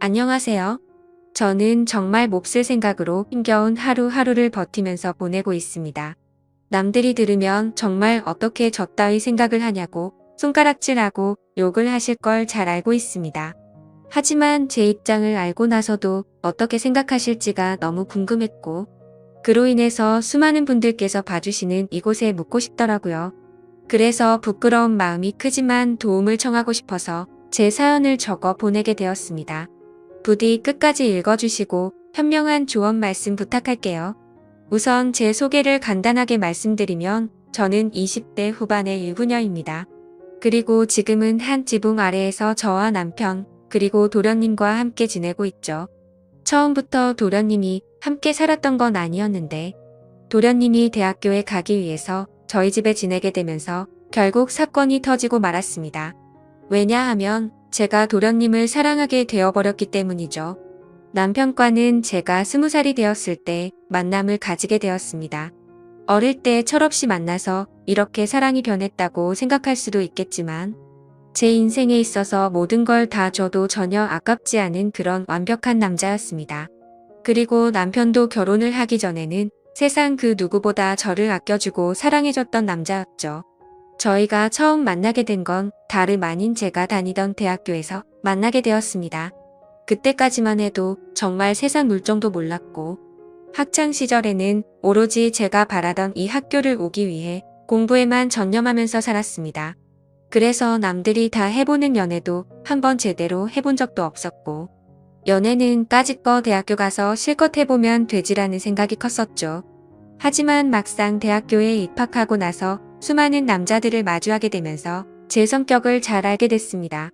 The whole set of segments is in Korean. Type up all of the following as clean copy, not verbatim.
안녕하세요. 저는 정말 몹쓸 생각으로 힘겨운 하루하루를 버티면서 보내고 있습니다. 남들이 들으면 정말 어떻게 저 따위 생각을 하냐고 손가락질하고 욕을 하실 걸 잘 알고 있습니다. 하지만 제 입장을 알고 나서도 어떻게 생각하실지가 너무 궁금했고, 그로 인해서 수많은 분들께서 봐주시는 이곳에 묻고 싶더라고요. 그래서 부끄러운 마음이 크지만 도움을 청하고 싶어서 제 사연을 적어 보내게 되었습니다. 부디 끝까지 읽어주시고 현명한 조언 말씀 부탁할게요. 우선 제 소개를 간단하게 말씀드리면 저는 20대 후반의 유부녀입니다. 그리고 지금은 한 지붕 아래에서 저와 남편 그리고 도련님과 함께 지내고 있죠. 처음부터 도련님이 함께 살았던 건 아니었는데 도련님이 대학교에 가기 위해서 저희 집에 지내게 되면서 결국 사건이 터지고 말았습니다. 왜냐하면 제가 도련님을 사랑하게 되어버렸기 때문이죠. 남편과는 제가 20살이 되었을 때 만남을 가지게 되었습니다. 어릴 때 철없이 만나서 이렇게 사랑이 변했다고 생각할 수도 있겠지만 제 인생에 있어서 모든 걸 다 줘도 전혀 아깝지 않은 그런 완벽한 남자였습니다. 그리고 남편도 결혼을 하기 전에는 세상 그 누구보다 저를 아껴주고 사랑해줬던 남자였죠. 저희가 처음 만나게 된 건 다름 아닌 제가 다니던 대학교에서 만나게 되었습니다. 그때까지만 해도 정말 세상 물정도 몰랐고 학창 시절에는 오로지 제가 바라던 이 학교를 오기 위해 공부에만 전념하면서 살았습니다. 그래서 남들이 다 해보는 연애도 한번 제대로 해본 적도 없었고 연애는 까짓거 대학교 가서 실컷 해보면 되지라는 생각이 컸었죠. 하지만 막상 대학교에 입학하고 나서 수많은 남자들을 마주하게 되면서 제 성격을 잘 알게 됐습니다.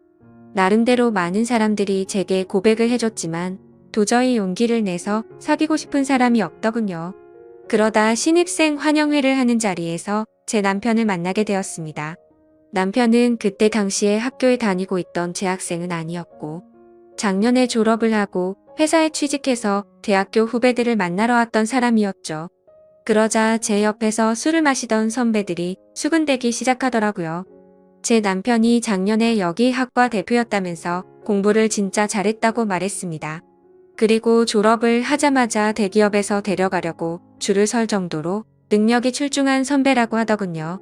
나름대로 많은 사람들이 제게 고백을 해줬지만 도저히 용기를 내서 사귀고 싶은 사람이 없더군요. 그러다 신입생 환영회를 하는 자리에서 제 남편을 만나게 되었습니다. 남편은 그때 당시에 학교에 다니고 있던 재학생은 아니었고 작년에 졸업을 하고 회사에 취직해서 대학교 후배들을 만나러 왔던 사람이었죠. 그러자 제 옆에서 술을 마시던 선배들이 수군대기 시작하더라고요. 제 남편이 작년에 여기 학과 대표였다면서 공부를 진짜 잘했다고 말했습니다. 그리고 졸업을 하자마자 대기업에서 데려가려고 줄을 설 정도로 능력이 출중한 선배라고 하더군요.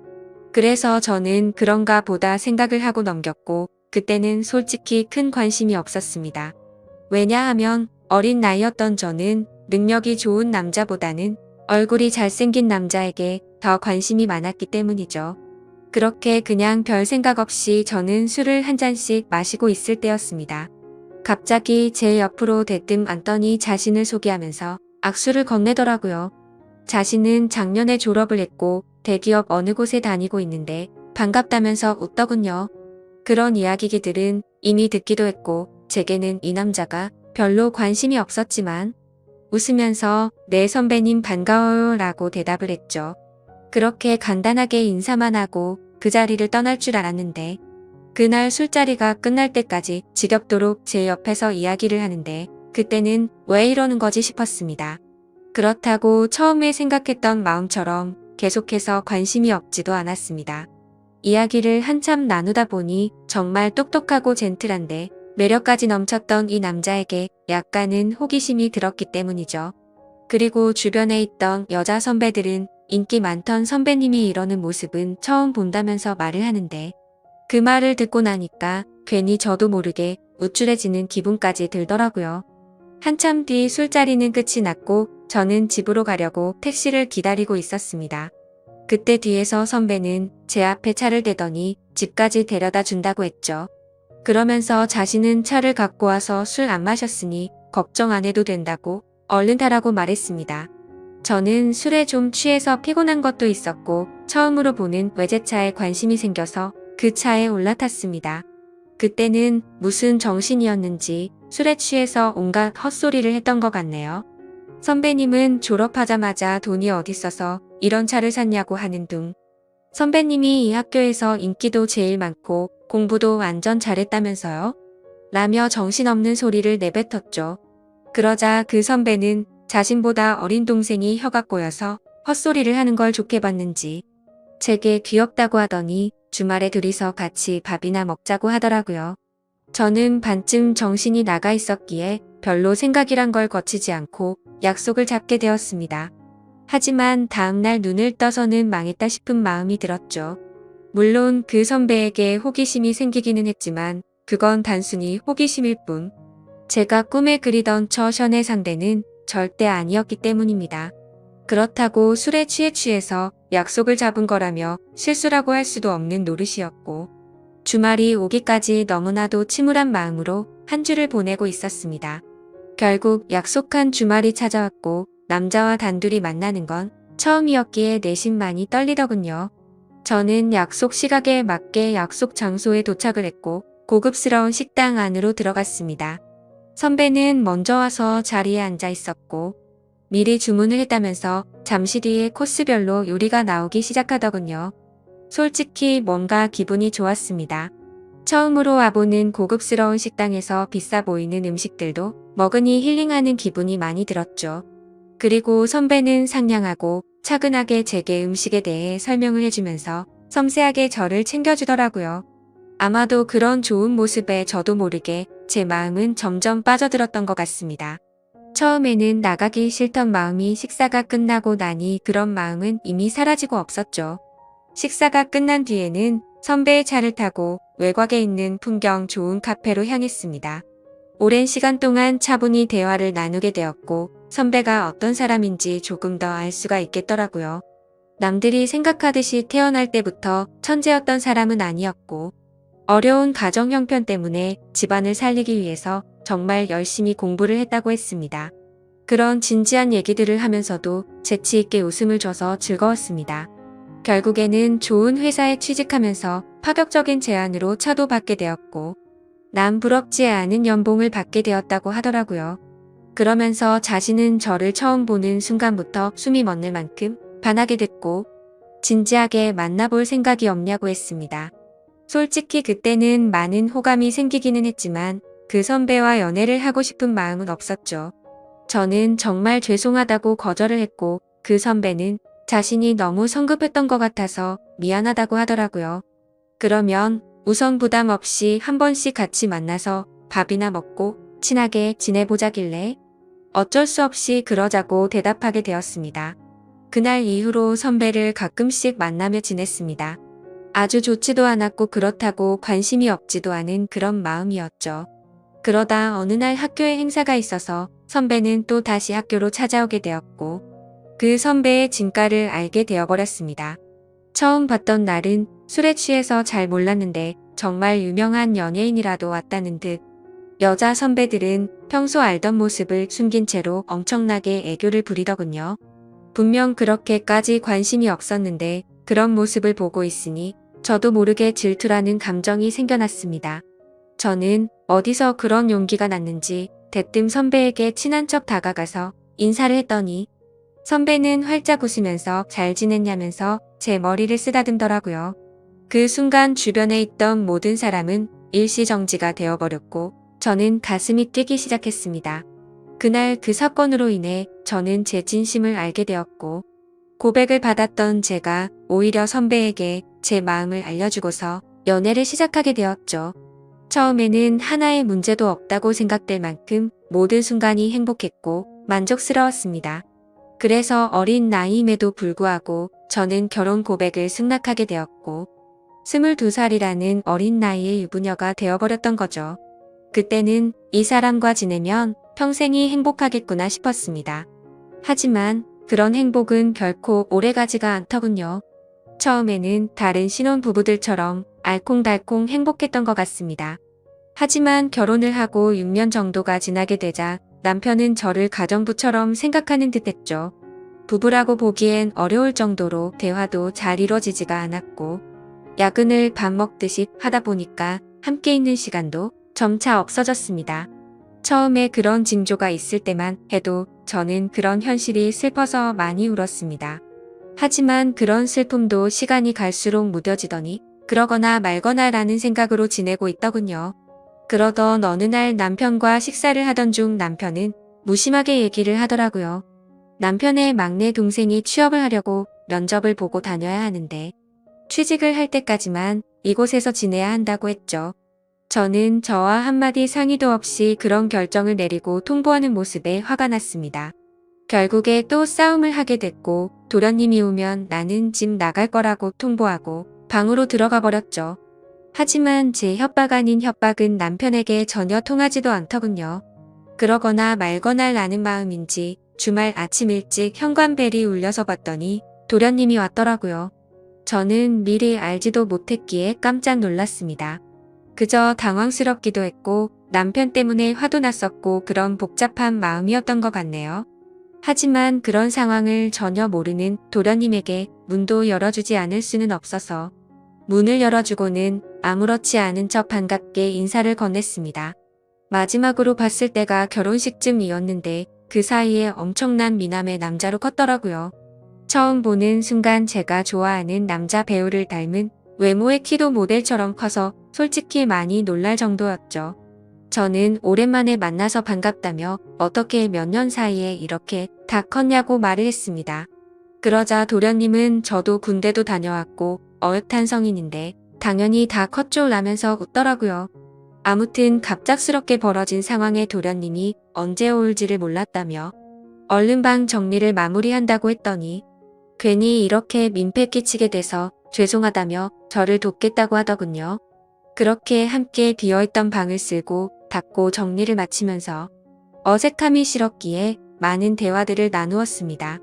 그래서 저는 그런가 보다 생각을 하고 넘겼고 그때는 솔직히 큰 관심이 없었습니다. 왜냐하면 어린 나이였던 저는 능력이 좋은 남자보다는 얼굴이 잘생긴 남자에게 더 관심이 많았기 때문이죠. 그렇게 그냥 별 생각 없이 저는 술을 한 잔씩 마시고 있을 때였습니다. 갑자기 제 옆으로 대뜸 앉더니 자신을 소개하면서 악수를 건네더라고요. 자신은 작년에 졸업을 했고 대기업 어느 곳에 다니고 있는데 반갑다면서 웃더군요. 그런 이야기들은 이미 듣기도 했고 제게는 이 남자가 별로 관심이 없었지만 웃으면서 네 선배님 반가워요 라고 대답을 했죠. 그렇게 간단하게 인사만 하고 그 자리를 떠날 줄 알았는데 그날 술자리가 끝날 때까지 지겹도록 제 옆에서 이야기를 하는데 그때는 왜 이러는 거지 싶었습니다. 그렇다고 처음에 생각했던 마음처럼 계속해서 관심이 없지도 않았습니다. 이야기를 한참 나누다 보니 정말 똑똑하고 젠틀한데 매력까지 넘쳤던 이 남자에게 약간은 호기심이 들었기 때문이죠. 그리고 주변에 있던 여자 선배들은 인기 많던 선배님이 이러는 모습은 처음 본다면서 말을 하는데 그 말을 듣고 나니까 괜히 저도 모르게 우쭐해지는 기분까지 들더라고요. 한참 뒤 술자리는 끝이 났고 저는 집으로 가려고 택시를 기다리고 있었습니다. 그때 뒤에서 선배는 제 앞에 차를 대더니 집까지 데려다 준다고 했죠. 그러면서 자신은 차를 갖고 와서 술 안 마셨으니 걱정 안 해도 된다고 얼른 타라고 말했습니다. 저는 술에 좀 취해서 피곤한 것도 있었고 처음으로 보는 외제차에 관심이 생겨서 그 차에 올라탔습니다. 그때는 무슨 정신이었는지 술에 취해서 온갖 헛소리를 했던 것 같네요. 선배님은 졸업하자마자 돈이 어딨어서 이런 차를 샀냐고 하는 둥. 선배님이 이 학교에서 인기도 제일 많고 공부도 완전 잘했다면서요? 라며 정신없는 소리를 내뱉었죠. 그러자 그 선배는 자신보다 어린 동생이 혀가 꼬여서 헛소리를 하는 걸 좋게 봤는지 제게 귀엽다고 하더니 주말에 둘이서 같이 밥이나 먹자고 하더라고요. 저는 반쯤 정신이 나가 있었기에 별로 생각이란 걸 거치지 않고 약속을 잡게 되었습니다. 하지만 다음날 눈을 떠서는 망했다 싶은 마음이 들었죠. 물론 그 선배에게 호기심이 생기기는 했지만 그건 단순히 호기심일 뿐. 제가 꿈에 그리던 저 션의 상대는 절대 아니었기 때문입니다. 그렇다고 술에 취해서 약속을 잡은 거라며 실수라고 할 수도 없는 노릇이었고, 주말이 오기까지 너무나도 침울한 마음으로 한 주를 보내고 있었습니다. 결국 약속한 주말이 찾아왔고 남자와 단둘이 만나는 건 처음이었기에 내심 많이 떨리더군요. 저는 약속 시각에 맞게 약속 장소에 도착을 했고 고급스러운 식당 안으로 들어갔습니다. 선배는 먼저 와서 자리에 앉아 있었고 미리 주문을 했다면서 잠시 뒤에 코스별로 요리가 나오기 시작하더군요. 솔직히 뭔가 기분이 좋았습니다. 처음으로 와보는 고급스러운 식당에서 비싸 보이는 음식들도 먹으니 힐링하는 기분이 많이 들었죠. 그리고 선배는 상냥하고 차근하게 제게 음식에 대해 설명을 해주면서 섬세하게 저를 챙겨주더라고요. 아마도 그런 좋은 모습에 저도 모르게 제 마음은 점점 빠져들었던 것 같습니다. 처음에는 나가기 싫던 마음이 식사가 끝나고 나니 그런 마음은 이미 사라지고 없었죠. 식사가 끝난 뒤에는 선배의 차를 타고 외곽에 있는 풍경 좋은 카페로 향했습니다. 오랜 시간 동안 차분히 대화를 나누게 되었고 선배가 어떤 사람인지 조금 더 알 수가 있겠더라고요. 남들이 생각하듯이 태어날 때부터 천재였던 사람은 아니었고 어려운 가정 형편 때문에 집안을 살리기 위해서 정말 열심히 공부를 했다고 했습니다. 그런 진지한 얘기들을 하면서도 재치 있게 웃음을 줘서 즐거웠습니다. 결국에는 좋은 회사에 취직하면서 파격적인 제안으로 차도 받게 되었고 남 부럽지 않은 연봉을 받게 되었다고 하더라고요. 그러면서 자신은 저를 처음 보는 순간부터 숨이 멎는 만큼 반하게 됐고 진지하게 만나볼 생각이 없냐고 했습니다. 솔직히 그때는 많은 호감이 생기기는 했지만 그 선배와 연애를 하고 싶은 마음은 없었죠. 저는 정말 죄송하다고 거절을 했고 그 선배는 자신이 너무 성급했던 것 같아서 미안하다고 하더라고요. 그러면 우선 부담 없이 한 번씩 같이 만나서 밥이나 먹고 친하게 지내보자길래 어쩔 수 없이 그러자고 대답하게 되었습니다. 그날 이후로 선배를 가끔씩 만나며 지냈습니다. 아주 좋지도 않았고 그렇다고 관심이 없지도 않은 그런 마음이었죠. 그러다 어느 날 학교에 행사가 있어서 선배는 또 다시 학교로 찾아오게 되었고 그 선배의 진가를 알게 되어버렸습니다. 처음 봤던 날은 술에 취해서 잘 몰랐는데 정말 유명한 연예인이라도 왔다는 듯 여자 선배들은 평소 알던 모습을 숨긴 채로 엄청나게 애교를 부리더군요. 분명 그렇게까지 관심이 없었는데 그런 모습을 보고 있으니 저도 모르게 질투라는 감정이 생겨났습니다. 저는 어디서 그런 용기가 났는지 대뜸 선배에게 친한 척 다가가서 인사를 했더니 선배는 활짝 웃으면서 잘 지냈냐면서 제 머리를 쓰다듬더라고요. 그 순간 주변에 있던 모든 사람은 일시정지가 되어버렸고 저는 가슴이 뛰기 시작했습니다. 그날 그 사건으로 인해 저는 제 진심을 알게 되었고 고백을 받았던 제가 오히려 선배에게 제 마음을 알려주고서 연애를 시작하게 되었죠. 처음에는 하나의 문제도 없다고 생각될 만큼 모든 순간이 행복했고 만족스러웠습니다. 그래서 어린 나이임에도 불구하고 저는 결혼 고백을 승낙하게 되었고 22살이라는 어린 나이의 유부녀가 되어버렸던 거죠. 그때는 이 사람과 지내면 평생이 행복하겠구나 싶었습니다. 하지만 그런 행복은 결코 오래가지가 않더군요. 처음에는 다른 신혼부부들처럼 알콩달콩 행복했던 것 같습니다. 하지만 결혼을 하고 6년 정도가 지나게 되자 남편은 저를 가정부처럼 생각하는 듯했죠. 부부라고 보기엔 어려울 정도로 대화도 잘 이루어지지가 않았고 야근을 밥 먹듯이 하다 보니까 함께 있는 시간도 점차 없어졌습니다. 처음에 그런 징조가 있을 때만 해도 저는 그런 현실이 슬퍼서 많이 울었습니다. 하지만 그런 슬픔도 시간이 갈수록 무뎌지더니 그러거나 말거나 라는 생각으로 지내고 있더군요. 그러던 어느 날 남편과 식사를 하던 중 남편은 무심하게 얘기를 하더라고요. 남편의 막내 동생이 취업을 하려고 면접을 보고 다녀야 하는데 취직을 할 때까지만 이곳에서 지내야 한다고 했죠. 저는 저와 한마디 상의도 없이 그런 결정을 내리고 통보하는 모습에 화가 났습니다. 결국에 또 싸움을 하게 됐고 도련님이 오면 나는 집 나갈 거라고 통보하고 방으로 들어가 버렸죠. 하지만 제 협박 아닌 협박은 남편에게 전혀 통하지도 않더군요. 그러거나 말거나 라는 마음인지 주말 아침 일찍 현관벨이 울려서 봤더니 도련님이 왔더라고요. 저는 미리 알지도 못했기에 깜짝 놀랐습니다. 그저 당황스럽기도 했고 남편 때문에 화도 났었고 그런 복잡한 마음이었던 것 같네요. 하지만 그런 상황을 전혀 모르는 도련님에게 문도 열어주지 않을 수는 없어서 문을 열어주고는 아무렇지 않은 척 반갑게 인사를 건넸습니다. 마지막으로 봤을 때가 결혼식쯤이었는데 그 사이에 엄청난 미남의 남자로 컸더라고요. 처음 보는 순간 제가 좋아하는 남자 배우를 닮은 외모의 키도 모델처럼 커서 솔직히 많이 놀랄 정도였죠. 저는 오랜만에 만나서 반갑다며 어떻게 몇 년 사이에 이렇게 다 컸냐고 말을 했습니다. 그러자 도련님은 저도 군대도 다녀왔고 어엿한 성인인데 당연히 다 컸죠 라면서 웃더라고요. 아무튼 갑작스럽게 벌어진 상황에 도련님이 언제 올지를 몰랐다며 얼른 방 정리를 마무리한다고 했더니 괜히 이렇게 민폐 끼치게 돼서 죄송하다며 저를 돕겠다고 하더군요. 그렇게 함께 비어있던 방을 쓸고 닦고 정리를 마치면서 어색함이 싫었기에 많은 대화들을 나누었습니다.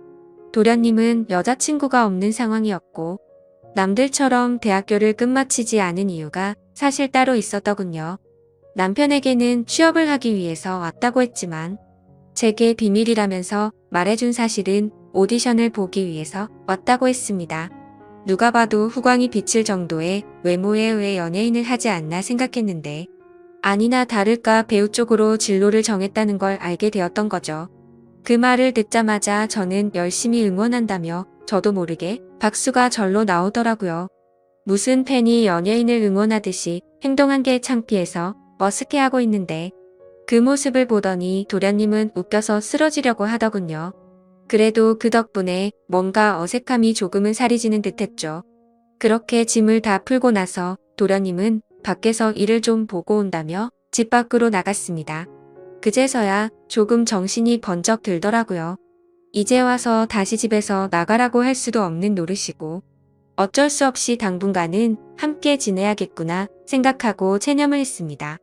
도련님은 여자친구가 없는 상황이었고 남들처럼 대학교를 끝마치지 않은 이유가 사실 따로 있었더군요. 남편에게는 취업을 하기 위해서 왔다고 했지만 제게 비밀이라면서 말해준 사실은 오디션을 보기 위해서 왔다고 했습니다. 누가 봐도 후광이 비칠 정도의 외모에 왜 연예인을 하지 않나 생각했는데 아니나 다를까 배우 쪽으로 진로를 정했다는 걸 알게 되었던 거죠. 그 말을 듣자마자 저는 열심히 응원한다며 저도 모르게 박수가 절로 나오더라고요. 무슨 팬이 연예인을 응원하듯이 행동한 게 창피해서 머쓱해하고 있는데 그 모습을 보더니 도련님은 웃겨서 쓰러지려고 하더군요. 그래도 그 덕분에 뭔가 어색함이 조금은 사라지는 듯했죠. 그렇게 짐을 다 풀고 나서 도련님은 밖에서 일을 좀 보고 온다며 집 밖으로 나갔습니다. 그제서야 조금 정신이 번쩍 들더라고요. 이제 와서 다시 집에서 나가라고 할 수도 없는 노릇이고 어쩔 수 없이 당분간은 함께 지내야겠구나 생각하고 체념을 했습니다.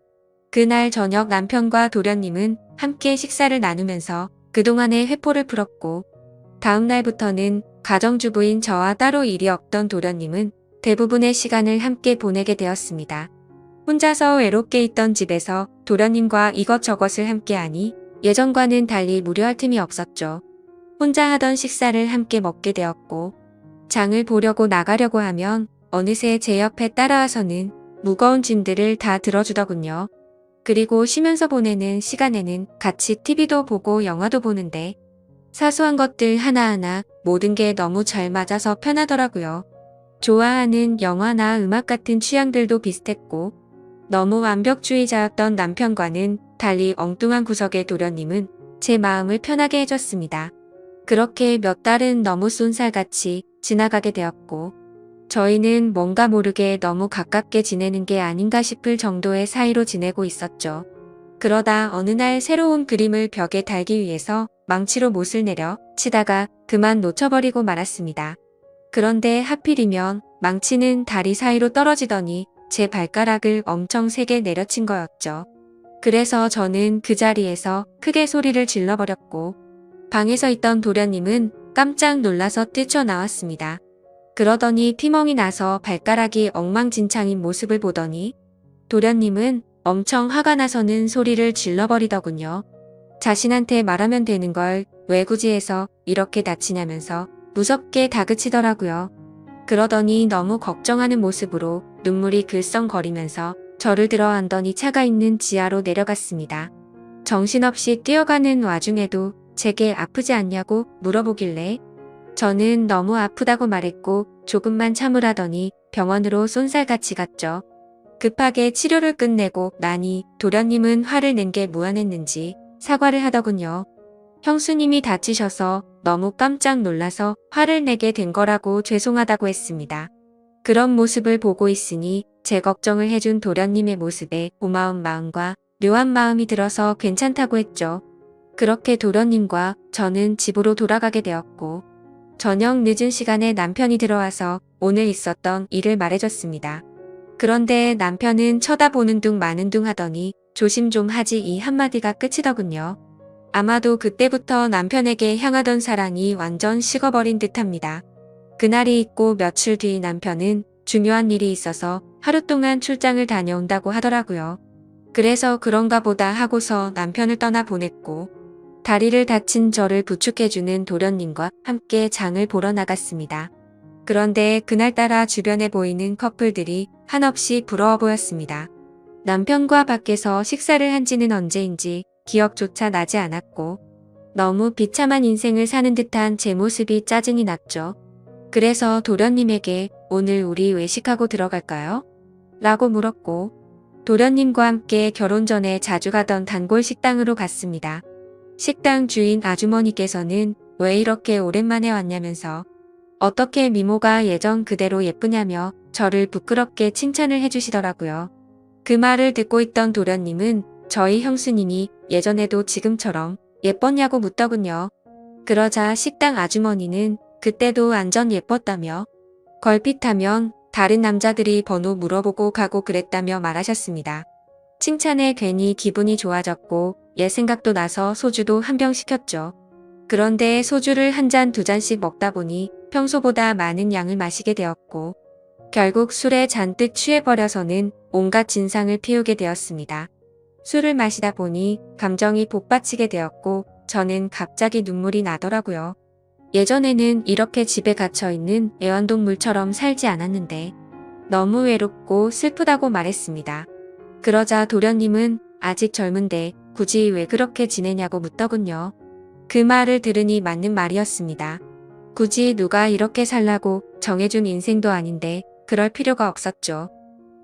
그날 저녁 남편과 도련님은 함께 식사를 나누면서 그동안의 회포를 풀었고 다음 날부터는 가정주부인 저와 따로 일이 없던 도련님은 대부분의 시간을 함께 보내게 되었습니다. 혼자서 외롭게 있던 집에서 도련님과 이것저것을 함께하니 예전과는 달리 무료할 틈이 없었죠. 혼자 하던 식사를 함께 먹게 되었고 장을 보려고 나가려고 하면 어느새 제 옆에 따라와서는 무거운 짐들을 다 들어주더군요. 그리고 쉬면서 보내는 시간에는 같이 TV도 보고 영화도 보는데 사소한 것들 하나하나 모든 게 너무 잘 맞아서 편하더라고요. 좋아하는 영화나 음악 같은 취향들도 비슷했고 너무 완벽주의자였던 남편과는 달리 엉뚱한 구석의 도련님은 제 마음을 편하게 해줬습니다. 그렇게 몇 달은 너무 쏜살같이 지나가게 되었고 저희는 뭔가 모르게 너무 가깝게 지내는 게 아닌가 싶을 정도의 사이로 지내고 있었죠. 그러다 어느 날 새로운 그림을 벽에 달기 위해서 망치로 못을 내려 치다가 그만 놓쳐버리고 말았습니다. 그런데 하필이면 망치는 다리 사이로 떨어지더니 제 발가락을 엄청 세게 내려친 거였죠. 그래서 저는 그 자리에서 크게 소리를 질러버렸고 방에서 있던 도련님은 깜짝 놀라서 뛰쳐나왔습니다. 그러더니 피멍이 나서 발가락이 엉망진창인 모습을 보더니 도련님은 엄청 화가 나서는 소리를 질러버리더군요. 자신한테 말하면 되는 걸 왜 굳이 해서 이렇게 다치냐면서 무섭게 다그치더라고요. 그러더니 너무 걱정하는 모습으로 눈물이 글썽거리면서 저를 들어안더니 차가 있는 지하로 내려갔습니다. 정신없이 뛰어가는 와중에도 제게 아프지 않냐고 물어보길래 저는 너무 아프다고 말했고 조금만 참으라더니 병원으로 쏜살같이 갔죠. 급하게 치료를 끝내고 나니 도련님은 화를 낸 게 무안했는지 사과를 하더군요. 형수님이 다치셔서 너무 깜짝 놀라서 화를 내게 된 거라고 죄송하다고 했습니다. 그런 모습을 보고 있으니 제 걱정을 해준 도련님의 모습에 고마운 마음과 묘한 마음이 들어서 괜찮다고 했죠. 그렇게 도련님과 저는 집으로 돌아가게 되었고, 저녁 늦은 시간에 남편이 들어와서 오늘 있었던 일을 말해줬습니다. 그런데 남편은 쳐다보는 둥 마는 둥 하더니 조심 좀 하지 이 한마디가 끝이더군요. 아마도 그때부터 남편에게 향하던 사랑이 완전 식어버린 듯합니다. 그날이 있고 며칠 뒤 남편은 중요한 일이 있어서 하루 동안 출장을 다녀온다고 하더라고요. 그래서 그런가 보다 하고서 남편을 떠나 보냈고, 다리를 다친 저를 부축해주는 도련님과 함께 장을 보러 나갔습니다. 그런데 그날따라 주변에 보이는 커플들이 한없이 부러워 보였습니다. 남편과 밖에서 식사를 한 지는 언제인지 기억조차 나지 않았고, 너무 비참한 인생을 사는 듯한 제 모습이 짜증이 났죠. 그래서 도련님에게 오늘 우리 외식하고 들어갈까요? 라고 물었고, 도련님과 함께 결혼 전에 자주 가던 단골 식당으로 갔습니다. 식당 주인 아주머니께서는 왜 이렇게 오랜만에 왔냐면서 어떻게 미모가 예전 그대로 예쁘냐며 저를 부끄럽게 칭찬을 해주시더라고요. 그 말을 듣고 있던 도련님은 저희 형수님이 예전에도 지금처럼 예뻤냐고 묻더군요. 그러자 식당 아주머니는 그때도 완전 예뻤다며 걸핏하면 다른 남자들이 번호 물어보고 가고 그랬다며 말하셨습니다. 칭찬에 괜히 기분이 좋아졌고 옛 생각도 나서 소주도 한 병 시켰죠. 그런데 소주를 한 잔 두 잔씩 먹다 보니 평소보다 많은 양을 마시게 되었고 결국 술에 잔뜩 취해버려서는 온갖 진상을 피우게 되었습니다. 술을 마시다 보니 감정이 복받치게 되었고 저는 갑자기 눈물이 나더라고요. 예전에는 이렇게 집에 갇혀있는 애완동물처럼 살지 않았는데 너무 외롭고 슬프다고 말했습니다. 그러자 도련님은 아직 젊은데 굳이 왜 그렇게 지내냐고 묻더군요. 그 말을 들으니 맞는 말이었습니다. 굳이 누가 이렇게 살라고 정해준 인생도 아닌데 그럴 필요가 없었죠.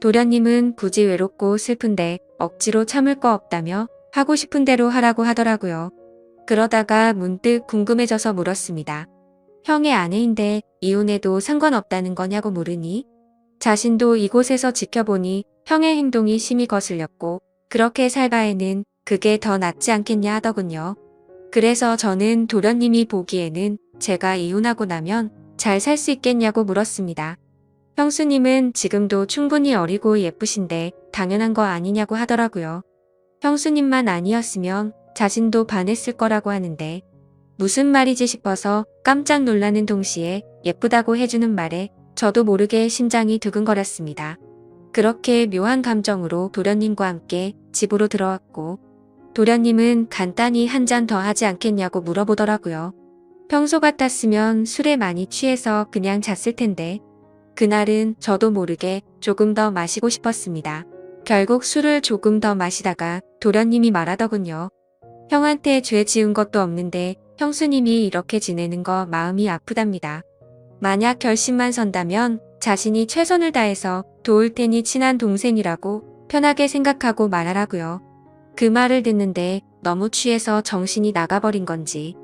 도련님은 굳이 외롭고 슬픈데 억지로 참을 거 없다며 하고 싶은 대로 하라고 하더라고요. 그러다가 문득 궁금해져서 물었습니다. 형의 아내인데 이혼해도 상관없다는 거냐고 물으니 자신도 이곳에서 지켜보니 형의 행동이 심히 거슬렸고 그렇게 살 바에는 그게 더 낫지 않겠냐 하더군요. 그래서 저는 도련님이 보기에는 제가 이혼하고 나면 잘 살 수 있겠냐고 물었습니다. 형수님은 지금도 충분히 어리고 예쁘신데 당연한 거 아니냐고 하더라고요. 형수님만 아니었으면 자신도 반했을 거라고 하는데 무슨 말이지 싶어서 깜짝 놀라는 동시에 예쁘다고 해주는 말에 저도 모르게 심장이 두근거렸습니다. 그렇게 묘한 감정으로 도련님과 함께 집으로 들어왔고 도련님은 간단히 한 잔 더 하지 않겠냐고 물어보더라고요. 평소 같았으면 술에 많이 취해서 그냥 잤을 텐데 그날은 저도 모르게 조금 더 마시고 싶었습니다. 결국 술을 조금 더 마시다가 도련님이 말하더군요. 형한테 죄 지은 것도 없는데 형수님이 이렇게 지내는 거 마음이 아프답니다. 만약 결심만 선다면 자신이 최선을 다해서 도울 테니 친한 동생이라고 편하게 생각하고 말하라고요. 그 말을 듣는데 너무 취해서 정신이 나가버린 건지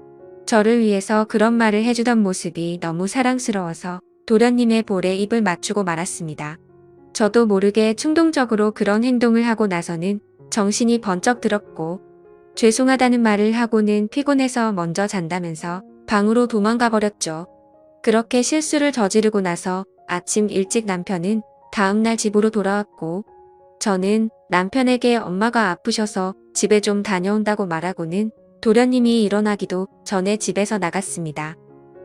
저를 위해서 그런 말을 해주던 모습이 너무 사랑스러워서 도련님의 볼에 입을 맞추고 말았습니다. 저도 모르게 충동적으로 그런 행동을 하고 나서는 정신이 번쩍 들었고 죄송하다는 말을 하고는 피곤해서 먼저 잔다면서 방으로 도망가 버렸죠. 그렇게 실수를 저지르고 나서 아침 일찍 남편은 다음날 집으로 돌아왔고 저는 남편에게 엄마가 아프셔서 집에 좀 다녀온다고 말하고는 도련님이 일어나기도 전에 집에서 나갔습니다.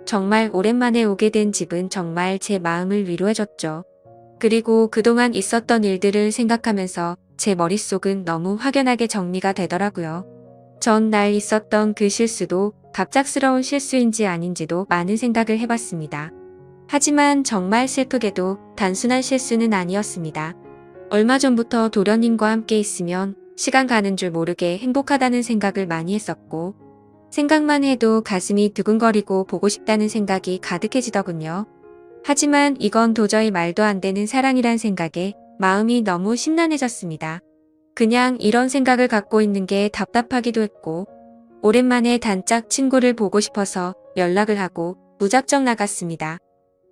정말 오랜만에 오게 된 집은 정말 제 마음을 위로해줬죠. 그리고 그동안 있었던 일들을 생각하면서 제 머릿속은 너무 확연하게 정리가 되더라고요. 전날 있었던 그 실수도 갑작스러운 실수인지 아닌지도 많은 생각을 해봤습니다. 하지만 정말 슬프게도 단순한 실수는 아니었습니다. 얼마 전부터 도련님과 함께 있으면 시간 가는 줄 모르게 행복하다는 생각을 많이 했었고 생각만 해도 가슴이 두근거리고 보고 싶다는 생각이 가득해지더군요. 하지만 이건 도저히 말도 안 되는 사랑이란 생각에 마음이 너무 심란해졌습니다. 그냥 이런 생각을 갖고 있는 게 답답하기도 했고 오랜만에 단짝 친구를 보고 싶어서 연락을 하고 무작정 나갔습니다.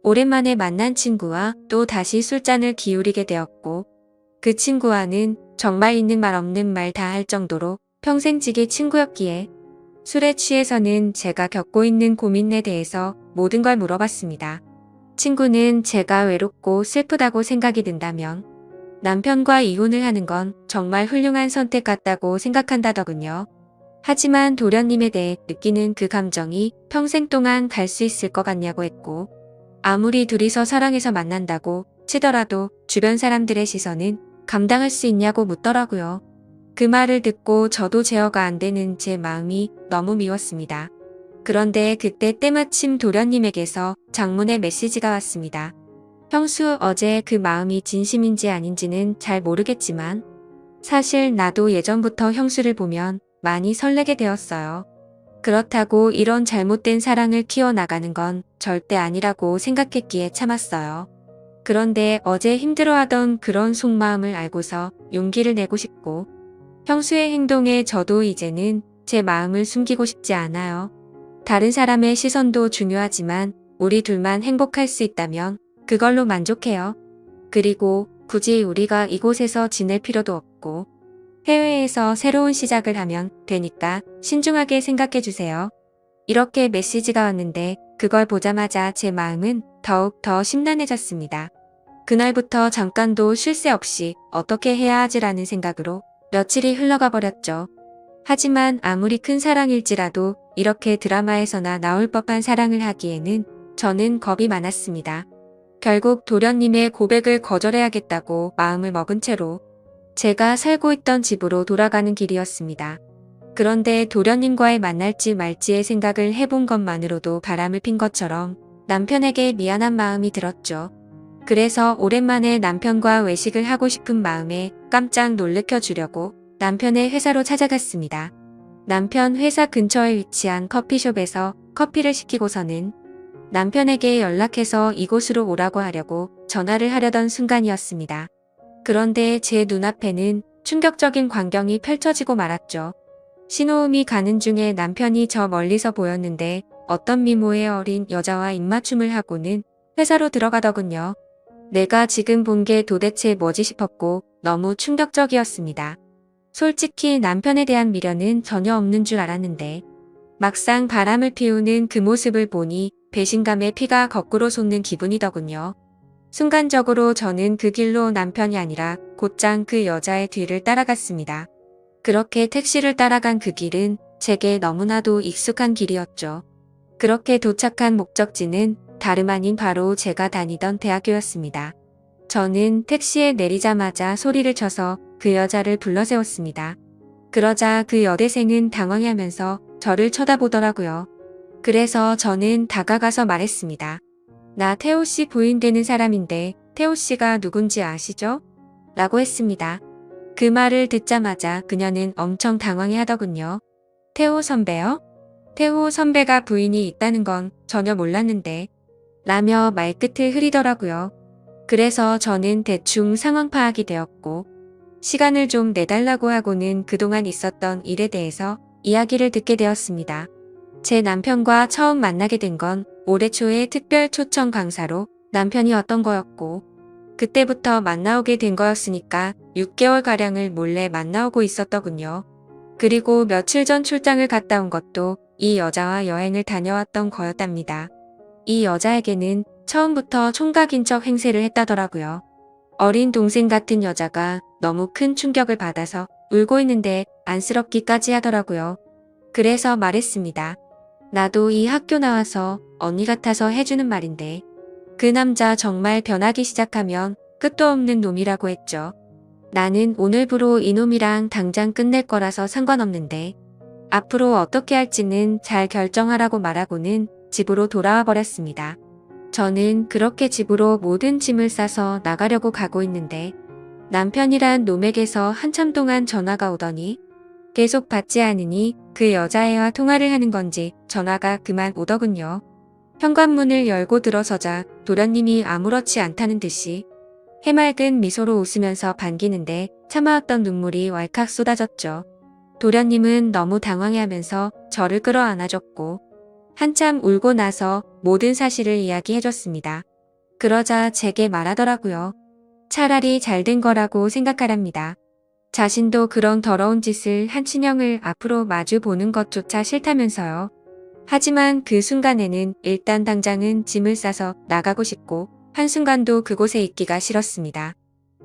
오랜만에 만난 친구와 또 다시 술잔을 기울이게 되었고 그 친구와는 정말 있는 말 없는 말 다 할 정도로 평생 지기 친구였기에 술에 취해서는 제가 겪고 있는 고민에 대해서 모든 걸 물어봤습니다. 친구는 제가 외롭고 슬프다고 생각이 든다면 남편과 이혼을 하는 건 정말 훌륭한 선택 같다고 생각한다더군요. 하지만 도련님에 대해 느끼는 그 감정이 평생 동안 갈 수 있을 것 같냐고 했고 아무리 둘이서 사랑해서 만난다고 치더라도 주변 사람들의 시선은 감당할 수 있냐고 묻더라고요. 그 말을 듣고 저도 제어가 안 되는 제 마음이 너무 미웠습니다. 그런데 그때 때마침 도련님에게서 장문의 메시지가 왔습니다. 형수, 어제 그 마음이 진심인지 아닌지는 잘 모르겠지만 사실 나도 예전부터 형수를 보면 많이 설레게 되었어요. 그렇다고 이런 잘못된 사랑을 키워나가는 건 절대 아니라고 생각했기에 참았어요. 그런데 어제 힘들어하던 그런 속마음을 알고서 용기를 내고 싶고 형수의 행동에 저도 이제는 제 마음을 숨기고 싶지 않아요. 다른 사람의 시선도 중요하지만 우리 둘만 행복할 수 있다면 그걸로 만족해요. 그리고 굳이 우리가 이곳에서 지낼 필요도 없고 해외에서 새로운 시작을 하면 되니까 신중하게 생각해 주세요. 이렇게 메시지가 왔는데 그걸 보자마자 제 마음은 더욱 더 심란해졌습니다. 그날부터 잠깐도 쉴 새 없이 어떻게 해야 하지라는 생각으로 며칠이 흘러가 버렸죠. 하지만 아무리 큰 사랑일지라도 이렇게 드라마에서나 나올 법한 사랑을 하기에는 저는 겁이 많았습니다. 결국 도련님의 고백을 거절해야겠다고 마음을 먹은 채로 제가 살고 있던 집으로 돌아가는 길이었습니다. 그런데 도련님과의 만날지 말지의 생각을 해본 것만으로도 바람을 핀 것처럼 남편에게 미안한 마음이 들었죠. 그래서 오랜만에 남편과 외식을 하고 싶은 마음에 깜짝 놀래켜 주려고 남편의 회사로 찾아갔습니다. 남편 회사 근처에 위치한 커피숍에서 커피를 시키고서는 남편에게 연락해서 이곳으로 오라고 하려고 전화를 하려던 순간이었습니다. 그런데 제 눈앞에는 충격적인 광경이 펼쳐지고 말았죠. 신호음이 가는 중에 남편이 저 멀리서 보였는데 어떤 미모의 어린 여자와 입맞춤을 하고는 회사로 들어가더군요. 내가 지금 본 게 도대체 뭐지 싶었고 너무 충격적이었습니다. 솔직히 남편에 대한 미련은 전혀 없는 줄 알았는데 막상 바람을 피우는 그 모습을 보니 배신감에 피가 거꾸로 솟는 기분이더군요. 순간적으로 저는 그 길로 남편이 아니라 곧장 그 여자의 뒤를 따라갔습니다. 그렇게 택시를 따라간 그 길은 제게 너무나도 익숙한 길이었죠. 그렇게 도착한 목적지는 다름 아닌 바로 제가 다니던 대학교였습니다. 저는 택시에 내리자마자 소리를 쳐서 그 여자를 불러세웠습니다. 그러자 그 여대생은 당황해하면서 저를 쳐다보더라고요. 그래서 저는 다가가서 말했습니다. 나 태호 씨 부인 되는 사람인데 태호 씨가 누군지 아시죠? 라고 했습니다. 그 말을 듣자마자 그녀는 엄청 당황해 하더군요. 태호 선배요? 태호 선배가 부인이 있다는 건 전혀 몰랐는데 라며 말끝을 흐리더라고요. 그래서 저는 대충 상황 파악이 되었고 시간을 좀 내달라고 하고는 그동안 있었던 일에 대해서 이야기를 듣게 되었습니다. 제 남편과 처음 만나게 된 건 올해 초에 특별 초청 강사로 남편이 왔던 거였고 그때부터 만나오게 된 거였으니까 6개월가량을 몰래 만나오고 있었더군요. 그리고 며칠 전 출장을 갔다 온 것도 이 여자와 여행을 다녀왔던 거였답니다. 이 여자에게는 처음부터 총각인 척 행세를 했다더라고요. 어린 동생 같은 여자가 너무 큰 충격을 받아서 울고 있는데 안쓰럽기까지 하더라고요. 그래서 말했습니다. 나도 이 학교 나와서 언니 같아서 해주는 말인데 그 남자 정말 변하기 시작하면 끝도 없는 놈이라고 했죠. 나는 오늘부로 이놈이랑 당장 끝낼 거라서 상관없는데 앞으로 어떻게 할지는 잘 결정하라고 말하고는 집으로 돌아와 버렸습니다. 저는 그렇게 집으로 모든 짐을 싸서 나가려고 가고 있는데 남편이란 놈에게서 한참 동안 전화가 오더니 계속 받지 않으니 그 여자애와 통화를 하는 건지 전화가 그만 오더군요. 현관문을 열고 들어서자 도련님이 아무렇지 않다는 듯이 해맑은 미소로 웃으면서 반기는데 참아왔던 눈물이 왈칵 쏟아졌죠. 도련님은 너무 당황해하면서 저를 끌어안아줬고 한참 울고 나서 모든 사실을 이야기해줬습니다. 그러자 제게 말하더라고요. 차라리 잘된 거라고 생각하랍니다. 자신도 그런 더러운 짓을 한 친형을 앞으로 마주 보는 것조차 싫다면서요. 하지만 그 순간에는 일단 당장은 짐을 싸서 나가고 싶고 한순간도 그곳에 있기가 싫었습니다.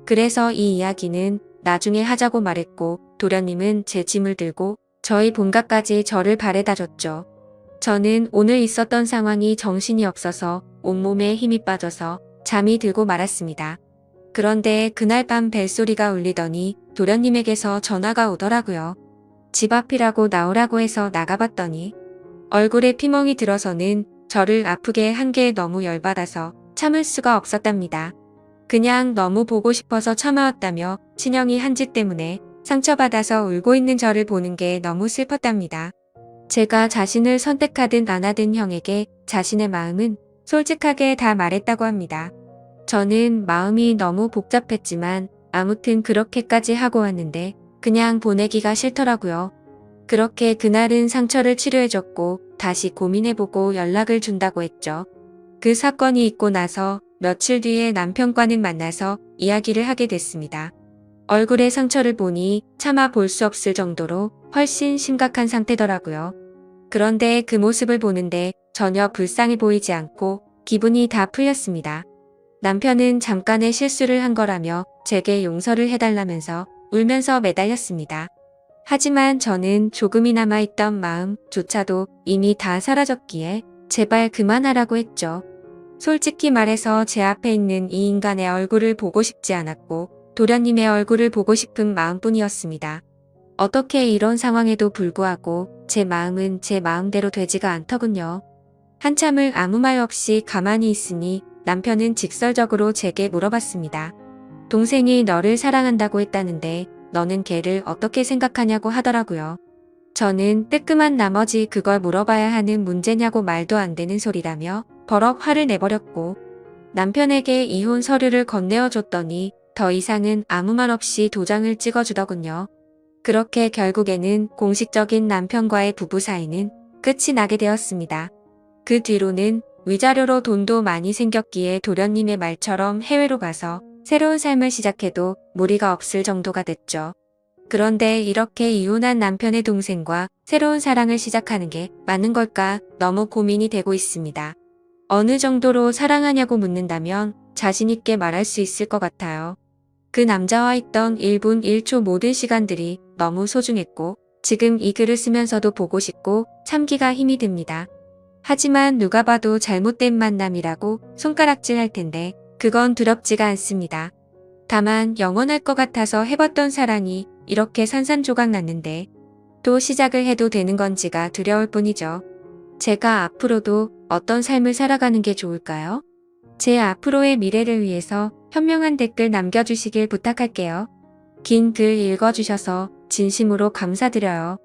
그래서 이 이야기는 나중에 하자고 말했고 도련님은 제 짐을 들고 저희 본가까지 저를 바래다 줬죠. 저는 오늘 있었던 상황이 정신이 없어서 온몸에 힘이 빠져서 잠이 들고 말았습니다. 그런데 그날 밤 벨소리가 울리더니 도련님에게서 전화가 오더라고요. 집 앞이라고 나오라고 해서 나가봤더니 얼굴에 피멍이 들어서는 저를 아프게 한 게 너무 열받아서 참을 수가 없었답니다. 그냥 너무 보고 싶어서 참아왔다며 친형이 한 짓 때문에 상처받아서 울고 있는 저를 보는 게 너무 슬펐답니다. 제가 자신을 선택하든 안 하든 형에게 자신의 마음은 솔직하게 다 말했다고 합니다. 저는 마음이 너무 복잡했지만 아무튼 그렇게까지 하고 왔는데 그냥 보내기가 싫더라고요. 그렇게 그날은 상처를 치료해줬고 다시 고민해보고 연락을 준다고 했죠. 그 사건이 있고 나서 며칠 뒤에 남편과는 만나서 이야기를 하게 됐습니다. 얼굴에 상처를 보니 차마 볼 수 없을 정도로 훨씬 심각한 상태더라고요. 그런데 그 모습을 보는데 전혀 불쌍해 보이지 않고 기분이 다 풀렸습니다. 남편은 잠깐의 실수를 한 거라며 제게 용서를 해달라면서 울면서 매달렸습니다. 하지만 저는 조금이나마 있던 마음조차도 이미 다 사라졌기에 제발 그만하라고 했죠. 솔직히 말해서 제 앞에 있는 이 인간의 얼굴을 보고 싶지 않았고 도련님의 얼굴을 보고 싶은 마음뿐이었습니다. 어떻게 이런 상황에도 불구하고 제 마음은 제 마음대로 되지가 않더군요. 한참을 아무 말 없이 가만히 있으니 남편은 직설적으로 제게 물어봤습니다. 동생이 너를 사랑한다고 했다는데 너는 걔를 어떻게 생각하냐고 하더라고요. 저는 뜨끔한 나머지 그걸 물어봐야 하는 문제냐고 말도 안 되는 소리라며 버럭 화를 내버렸고 남편에게 이혼 서류를 건네어 줬더니 더 이상은 아무 말 없이 도장을 찍어주더군요. 그렇게 결국에는 공식적인 남편과의 부부 사이는 끝이 나게 되었습니다. 그 뒤로는 위자료로 돈도 많이 생겼기에 도련님의 말처럼 해외로 가서 새로운 삶을 시작해도 무리가 없을 정도가 됐죠. 그런데 이렇게 이혼한 남편의 동생과 새로운 사랑을 시작하는 게 맞는 걸까 너무 고민이 되고 있습니다. 어느 정도로 사랑하냐고 묻는다면 자신 있게 말할 수 있을 것 같아요. 그 남자와 있던 1분 1초 모든 시간들이 너무 소중했고 지금 이 글을 쓰면서도 보고 싶고 참기가 힘이 듭니다. 하지만 누가 봐도 잘못된 만남이라고 손가락질 할 텐데 그건 두렵지가 않습니다. 다만 영원할 것 같아서 해봤던 사랑이 이렇게 산산조각 났는데 또 시작을 해도 되는 건지가 두려울 뿐이죠. 제가 앞으로도 어떤 삶을 살아가는 게 좋을까요? 제 앞으로의 미래를 위해서 현명한 댓글 남겨주시길 부탁할게요. 긴 글 읽어주셔서 진심으로 감사드려요.